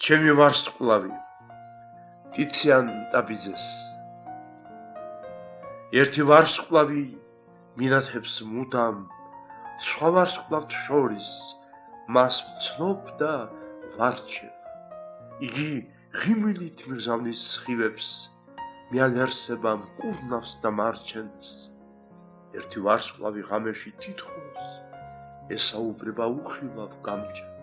ჩემი ვარსკვლავი ტიციან დაბიძეს ერთი ვარსკვლავი მინათებს მუდამ სხვა ვარსკვლავთ შორის მას ვცნობდა ვარჩევ იგი ღიმილით მგზავნის სხივებს მიან არსებამ კურნავს და მარჩენს ერთი ვარსკვლავი ღამეში თითქოს ესაუბრება უხილავ გამჩენს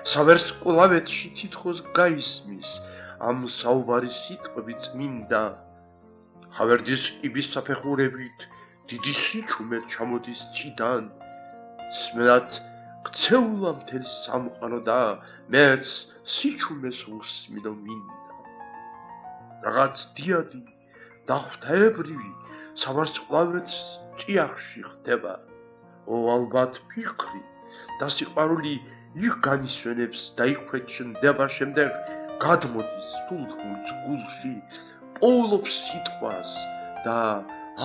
სავარსკვლავეთში თითქოს გაისმის ამ საუბარი სიტყვები წმინდა ხავერდის იბის საფეხურებით დიდი სიჩუმე ჩამოდის ციდან სმენად ქცეულა მთელი სამყარო და მეც სიჩუმეს უსმინო მინდა რაღაც დიადი და ღვთაებრივი სავარსკვლავეთს ჭიახში ხდება ო ალბათ ფიქრი და სიყვარული იქ განისვენებს და იქვე ჩნდება შემდეგ გადმოდის სულთუს გულში პოულობს სიტყვას და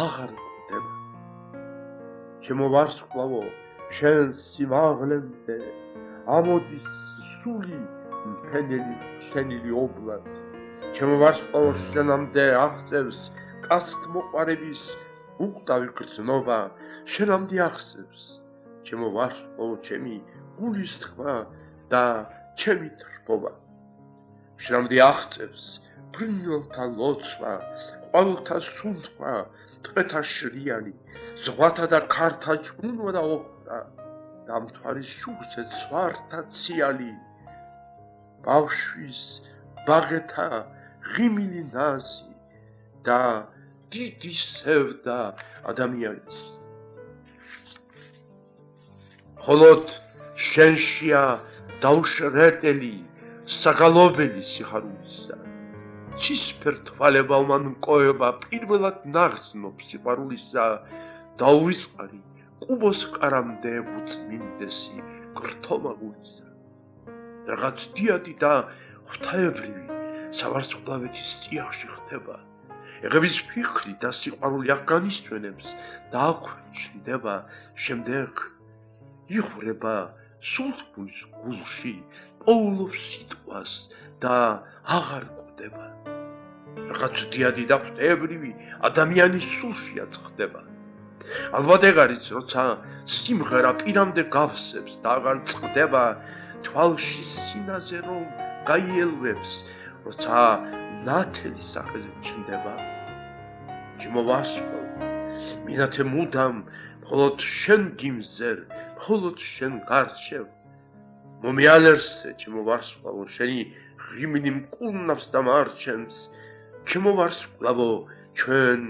აღარ ხვდება ჩემო ვარსკვლავო შენ სიმაღლემდე ამოდის სული მფენელი შენილი ობლად ჩემო ვარსკვლავო შენამდე აღწევს კაცთმოყვარების უკტავი გრძნობა შენამდე აღწევს ჩემო ვარსკვლავო ჩემი გულის თქმა და ჩემი თრბობა შენამდე აღწევს ბრინველთა ლოცვა ყვავილთა სუნთქვა ტყეთა შრიანი ზღვათა და ქართა ჭმუნვა და ოხრა და მთვარის შუქზე ცვართა ციალი ბავშვის ბაღეთა ღიმილი ნაზი და დიდი სევდა ადამიანის ხოლოდ შენშია დაუშრეტელი საგალობელი სიხარულისა ცისფერ თვალება მან მკოება პირველად ნახსნობს სიყვარულისა და უვიწყარი კუბოს კარამდე უწმინდესი გრთომაგულისა რაღაც დიადი და ღვთაებრივი სავარსკვლავეთის წიაღში ხდება եղების ფიქრი და სიყვარული აქ განისვენებს და აქვე ჩნდება შემდეგ იხვრება სულთგულის გულში პოულობს სიტყვას და აღარ კვდება რაღაც დიადი და ღვთაებრივი ადამიანის სულშიაც ხდება ალბათ ეგ არის როცა სიმღერა პირამდე გავსებს და აღარ წყდება თვალში სინაზე რომ გაიელვებს როცა ნათელი სახეზე ჩნდება ჩემო ვარსკვლავო მინათე მუდამ მხოლოდ შენ გიმზერ მხოლოდ შენ გარჩევ მომიალერსე ჩემო ვარსკვლავო შენი ღიმილი მკურნავს და მარჩენს ჩემო ვარსკვლავო ჩვენ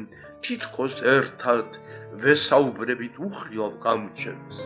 თითქოს ერთად ვესაუბრებით უხილავ გამჩენს